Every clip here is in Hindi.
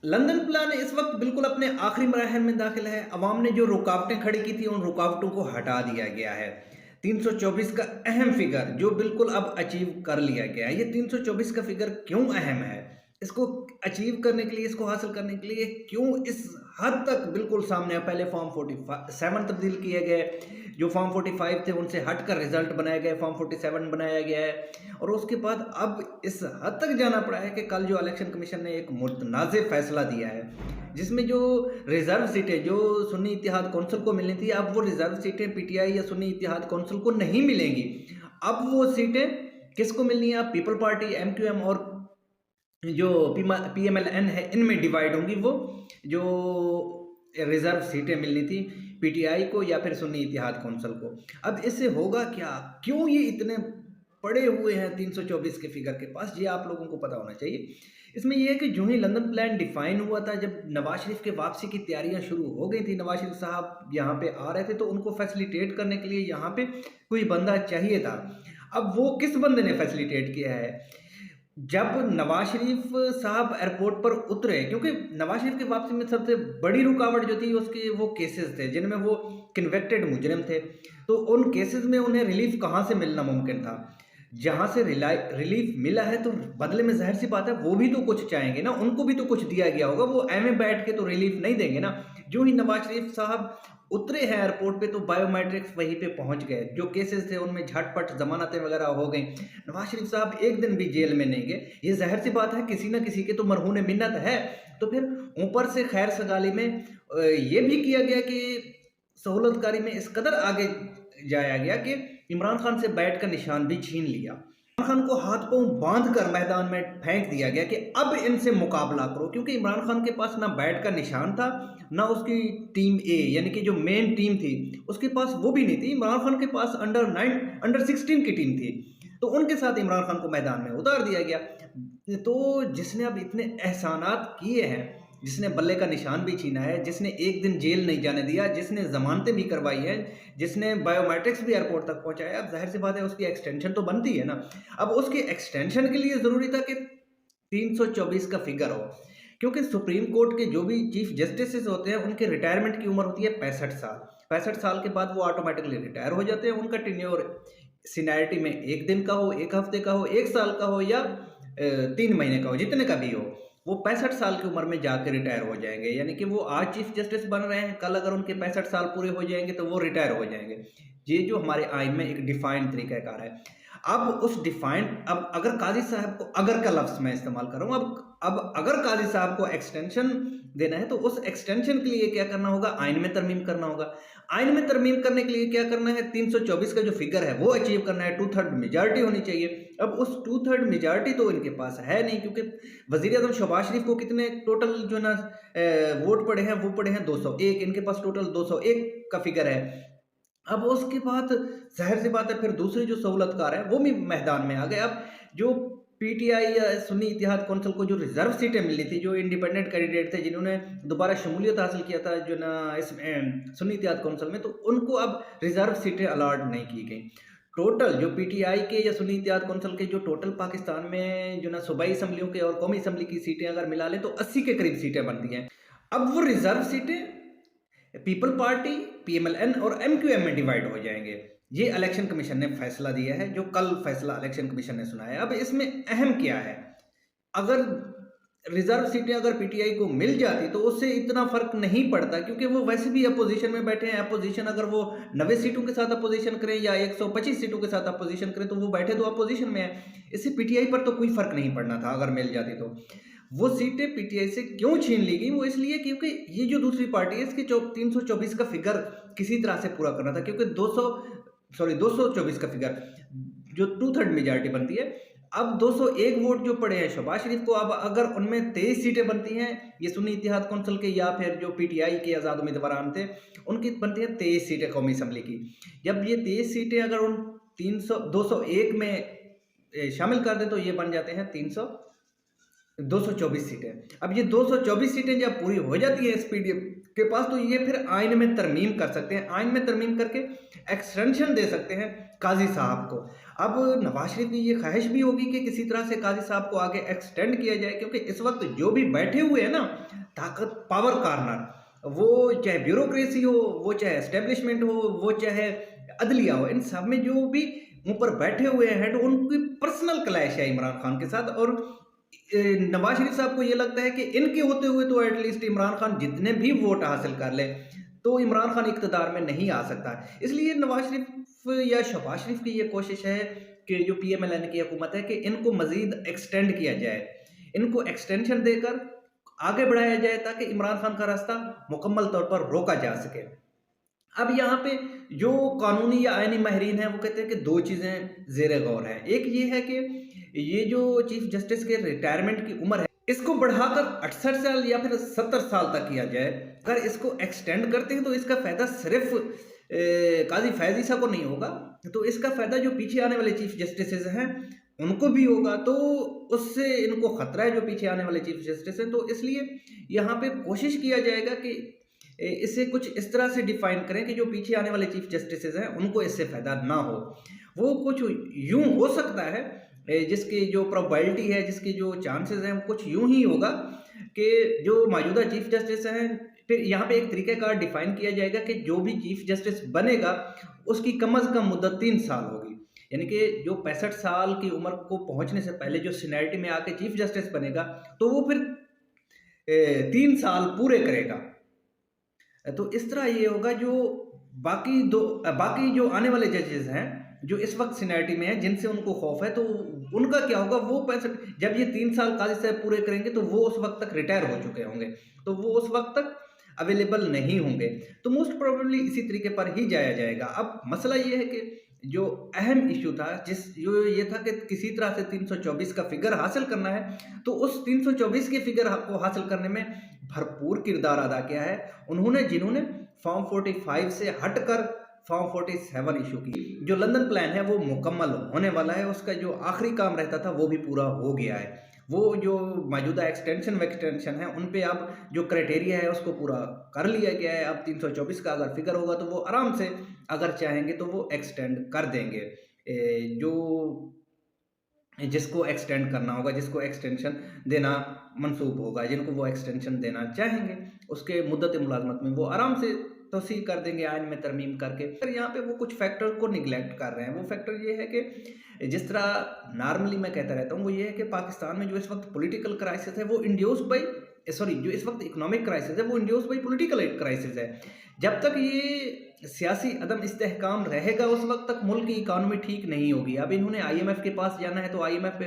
लंदन प्लान इस वक्त बिल्कुल अपने आखिरी मराहल में दाखिल है। अवाम ने जो रुकावटें खड़ी की थी उन रुकावटों को हटा दिया गया है। 324 का अहम फिगर जो बिल्कुल अब अचीव कर लिया गया है। ये 324 का फिगर क्यों अहम है, इसको अचीव करने के लिए, इसको हासिल करने के लिए क्यों इस हद तक बिल्कुल सामने है। पहले फॉर्म 47 तब्दील किए गए, जो फॉर्म 45 थे उनसे हटकर रिजल्ट बनाया गया, फॉर्म 47 बनाया गया है। और उसके बाद अब इस हद तक जाना पड़ा है कि कल जो इलेक्शन कमीशन ने एक मुतनाज़ फैसला दिया है, जिसमें जो रिजर्व सीटें जो सुन्नी इत्तेहाद कौंसिल को मिलनी थी, अब वो रिजर्व सीटें पीटीआई या सुन्नी इत्तेहाद कौंसिल को नहीं मिलेंगी। अब वो सीटें किसको मिलनी है? अब पीपल पार्टी, एमक्यूएम और जो पीएमएलएन है, इनमें डिवाइड होंगी वो जो रिजर्व सीटें मिलनी थी पीटीआई को या फिर सुन्नी इत्तेहाद कौंसिल को। अब इससे होगा क्या? क्यों ये इतने पड़े हुए हैं 324 के फिगर के पास? ये आप लोगों को पता होना चाहिए। इसमें यह है कि जो ही लंदन प्लान डिफाइन हुआ था, जब नवाज शरीफ के वापसी की तैयारियां शुरू हो गई थी, नवाज शरीफ साहब यहाँ पे आ रहे थे, तो उनको फैसिलिटेट करने के लिए यहाँ पे कोई बंदा चाहिए था। अब वो किस बंदे ने फैसिलिटेट किया है? जब नवाज शरीफ साहब एयरपोर्ट पर उतरे, क्योंकि नवाज शरीफ की वापसी में सबसे बड़ी रुकावट जो थी उसके वो केसेस थे जिनमें वो कन्विक्टेड मुजरिम थे। तो उन केसेस में उन्हें रिलीफ कहाँ से मिलना मुमकिन था? जहाँ से रिलीफ मिला है तो बदले में जाहिर सी बात है वो भी तो कुछ चाहेंगे ना, उनको भी तो कुछ दिया गया होगा। वो एम बैठ के तो रिलीफ नहीं देंगे ना। जो ही नवाज शरीफ साहब उतरे हैं एयरपोर्ट पे तो बायोमेट्रिक्स वहीं पे पहुंच गए। जो केसेस थे उनमें झटपट जमानतें वगैरह हो गई। नवाज शरीफ साहब एक दिन भी जेल में नहीं गए। ये जाहिर सी बात है किसी ना किसी के तो मरहून मिन्नत है। तो फिर ऊपर से खैर सगाली में ये भी किया गया कि सहूलतकारी में इस कदर आगे जाया गया कि इमरान खान से बैट का निशान भी छीन लिया। इमरान खान को हाथ पांव बांध कर मैदान में फेंक दिया गया कि अब इनसे मुकाबला करो, क्योंकि इमरान खान के पास ना बैट का निशान था, ना उसकी टीम ए यानी कि जो मेन टीम थी उसके पास वो भी नहीं थी। इमरान खान के पास अंडर 16 की टीम थी, तो उनके साथ इमरान खान को मैदान में उतार दिया गया। तो जिसने अब इतने एहसानात किए हैं, जिसने बल्ले का निशान भी छीना है, जिसने एक दिन जेल नहीं जाने दिया, जिसने जमानतें भी करवाई है, जिसने बायोमेट्रिक्स भी एयरपोर्ट तक पहुंचाया, अब जाहिर सी बात है उसकी एक्सटेंशन तो बनती है ना। अब उसकी एक्सटेंशन के लिए ज़रूरी था कि 324 का फिगर हो, क्योंकि सुप्रीम कोर्ट के जो भी चीफ जस्टिस होते हैं उनके रिटायरमेंट की उम्र होती है 65 साल। 65 साल के बाद वो ऑटोमेटिकली रिटायर हो जाते हैं। उनका टेन्योर सीनियरिटी में एक दिन का हो, एक हफ्ते का हो, एक साल का हो या 3 महीने का हो, जितने का भी हो, वो 65 साल की उम्र में जाकर रिटायर हो जाएंगे। यानी कि वो आज चीफ जस्टिस बन रहे हैं, कल अगर उनके 65 साल पूरे हो जाएंगे तो वो रिटायर हो जाएंगे। ये जो हमारे आइन में एक डिफाइंड तरीक़ाकार है। अब उस डिफाइंड, अब अगर काजी साहब को, अगर का लफ्ज़ मैं इस्तेमाल कर रहा हूँ, अब अगर काजी साहब को एक्सटेंशन देना है तो उस एक्सटेंशन के लिए क्या करना होगा? आइन में तरमीम करना होगा। आइन में तरमीम करने के लिए क्या करना है? 324 का जो फिगर है वो अचीव करना है। 2/3 मेजॉरिटी होनी चाहिए। अब उस 2/3 मेजॉरिटी तो इनके पास है नहीं, क्योंकि वजीर आजम शहबाज शरीफ को कितने टोटल जो है ना वोट पड़े हैं, वो पड़े हैं 201। इनके पास टोटल 201 का फिगर है। अब उसके बाद जाहिर सी बात है फिर दूसरे जो सहूलतकार है वो भी मैदान में आ गए। अब जो पीटीआई या सुन्नी इत्तेहाद कौंसिल को जो रिजर्व सीटें मिली थी, जो इंडिपेंडेंट कैंडिडेट थे जिन्होंने दोबारा शमूलियत हासिल किया था जो ना इसमें सुन्नी इत्तेहाद कौंसिल में, तो उनको अब रिजर्व सीटें अलॉट नहीं की गई। टोटल जो पीटीआई के या सुन्नी इत्तेहाद कौंसिल के जो टोटल पाकिस्तान में जो ना सूबाई असम्बलियों के और कौमी असम्बली की सीटें अगर मिला लें तो 80 के करीब सीटें बनती हैं। अब वो रिजर्व सीटें पीपल पार्टी, पीएमएलएन और एमक्यूएम में डिवाइड हो जाएंगे। ये इलेक्शन कमीशन ने फैसला दिया है, जो कल फैसला इलेक्शन कमीशन ने सुनाया। अब इसमें अहम क्या है? अगर रिजर्व सीटें अगर पीटीआई को मिल जाती तो उससे इतना फर्क नहीं पड़ता, क्योंकि वो वैसे भी अपोजिशन में बैठे हैं। अपोजिशन अगर वो 90 सीटों के साथ अपोजिशन करें या 125 सीटों के साथ अपोजिशन करें तो वो बैठे तो अपोजिशन में है। इससे पीटीआई पर तो कोई फर्क नहीं पड़ना था अगर मिल जाती तो। वो सीटें पीटीआई से क्यों छीन ली गई? वो इसलिए क्योंकि ये जो दूसरी पार्टी है इसके 324 का फिगर किसी तरह से पूरा करना था, क्योंकि 224 का फिगर जो 2/3 मेजॉरिटी बनती है। अब 201 वोट जो पड़े हैं शहबाज शरीफ को, अब अगर उनमें 23 सीटें बनती हैं ये सुन्नी इत्तेहाद कौंसिल के या फिर जो पीटीआई के आज़ाद उम्मीदवार थे उनकी बनती हैं 23 सीटें कौमी असम्बली की। जब ये 23 सीटें अगर उन 201 में शामिल कर दें तो ये बन जाते हैं 224 सीटें। अब ये 224 सीटें जब पूरी हो जाती है एसपीडीएम के पास तो ये फिर आइन में तरमीम कर सकते हैं। आइन में तरमीम करके एक्सटेंशन दे सकते हैं काजी साहब को। अब नवाज शरीफ की ये ख्वाहिश भी होगी कि किसी तरह से काजी साहब को आगे एक्सटेंड किया जाए, क्योंकि इस वक्त जो भी बैठे हुए हैं ना ताकत पावर कार्नर, वो चाहे ब्यूरोक्रेसी हो, वो चाहे एस्टेब्लिशमेंट हो, वो चाहे अदलिया हो, इन सब में जो भी ऊपर बैठे हुए हैं तो उनकी पर्सनल क्लैश है इमरान खान के साथ। और नवाज शरीफ साहब को ये लगता है कि इनके होते हुए तो एटलीस्ट इमरान खान जितने भी वोट हासिल कर ले तो इमरान खान इक़्तिदार में नहीं आ सकता। इसलिए नवाज शरीफ या शहबाज शरीफ की ये कोशिश है कि जो पीएमएलएन की हुकूमत है कि इनको मज़ीद एक्सटेंड किया जाए, इनको एक्सटेंशन देकर आगे बढ़ाया जाए ताकि इमरान खान का रास्ता मुकम्मल तौर पर रोका जा सके। अब यहाँ पे जो कानूनी या आईनी माहिरीन हैं वो कहते हैं कि दो चीज़ें ज़ेर गौर हैं। एक ये है कि ये जो चीफ जस्टिस के रिटायरमेंट की उम्र है इसको बढ़ाकर 68 साल या फिर 70 साल तक किया जाए। अगर इसको एक्सटेंड करते हैं तो इसका फ़ायदा सिर्फ काजी फैज़ ईसा को नहीं होगा, तो इसका फ़ायदा जो पीछे आने वाले चीफ जस्टिस हैं उनको भी होगा। तो उससे इनको ख़तरा है जो पीछे आने वाले चीफ जस्टिस हैं। तो इसलिए यहाँ पे कोशिश किया जाएगा कि इसे कुछ इस तरह से डिफाइन करें कि जो पीछे आने वाले चीफ जस्टिस हैं उनको इससे फ़ायदा ना हो। वो कुछ यूं हो सकता है, जिसकी जो प्रोबेबिलिटी है, जिसकी जो चांसेस हैं, कुछ यूं ही होगा कि जो मौजूदा चीफ जस्टिस हैं, फिर यहाँ पे एक तरीक़ेकार डिफाइन किया जाएगा कि जो भी चीफ जस्टिस बनेगा उसकी कम अज़ कम मुद्दत 3 साल होगी। यानी कि जो 65 साल की उम्र को पहुँचने से पहले जो सीनियरिटी में आके चीफ जस्टिस बनेगा तो वो फिर 3 साल पूरे करेगा। तो इस तरह ये होगा जो बाकी जो आने वाले जजेस हैं जो इस वक्त सीनियरिटी में हैं जिनसे उनको खौफ है, तो उनका क्या होगा, वो 65 जब ये 3 साल काजी साहब पूरे करेंगे तो वो उस वक्त तक रिटायर हो चुके होंगे, तो वो उस वक्त तक अवेलेबल नहीं होंगे। तो मोस्ट प्रोबेबली इसी तरीके पर ही जाया जाएगा। अब मसला ये है कि जो अहम इशू था जो ये था कि किसी तरह से 324 का फिगर हासिल करना है, तो उस 324 के फिगर को हासिल करने में भरपूर किरदार अदा किया है जिन्होंने फॉर्म 45 से हटकर फॉर्म 47 इशू की। जो लंदन प्लान है वो मुकम्मल होने वाला है, उसका जो आखिरी काम रहता था वो भी पूरा हो गया है। वो जो मौजूदा एक्सटेंशन है उन पे अब जो क्राइटेरिया है उसको पूरा कर लिया गया है। अब 324 का अगर फिगर होगा तो वो आराम से अगर चाहेंगे तो वो एक्सटेंड कर देंगे। जो जिसको एक्सटेंड करना होगा, जिसको एक्सटेंशन देना मंसूब होगा, जिनको वो एक्सटेंशन देना चाहेंगे उसके मुद्दत मुलाजमत में वो आराम से तोसी कर देंगे आइन में तरमीम करके। पर यहाँ पे वो कुछ फैक्टर को निगलेक्ट कर रहे हैं। वो फैक्टर ये है कि जिस तरह नॉर्मली मैं कहता रहता हूँ वो ये है कि पाकिस्तान में जो इस वक्त पॉलिटिकल क्राइसिस है वो जो इस वक्त इकोनॉमिक क्राइसिस है वो इंड्यूस बाई पॉलिटिकल क्राइसिस है। जब तक ये सियासी अदम इस्तेहकाम रहेगा उस वक्त तक मुल्क की इकानमी ठीक नहीं होगी। अब इन्होंने IMF के पास जाना है, तो IMF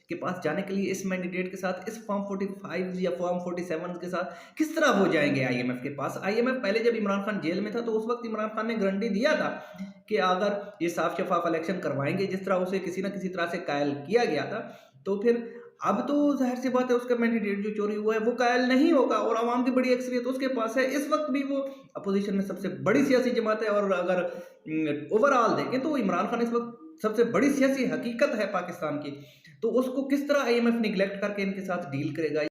के पास जाने के लिए इस मैंडेट के साथ, इस फॉर्म 45 या फॉर्म 47 के साथ किस तरह वो जाएंगे IMF के पास। IMF पहले जब इमरान खान जेल में था तो उस वक्त इमरान खान ने गारंटी दिया था कि अगर ये साफ शफाफ इलेक्शन करवाएंगे जिस तरह उसे किसी न किसी तरह से कायल किया गया था, तो फिर अब तो जाहिर सी बात है उसका मैंडेट जो चोरी हुआ है वो कायल नहीं होगा और आवाम की बड़ी अक्सरियत उसके पास है। इस वक्त भी वो अपोजिशन में सबसे बड़ी सियासी जमात है और अगर ओवरऑल देखें तो इमरान खान इस वक्त सबसे बड़ी सियासी हकीकत है पाकिस्तान की। तो उसको किस तरह IMF निगलेक्ट करके इनके साथ डील करेगा।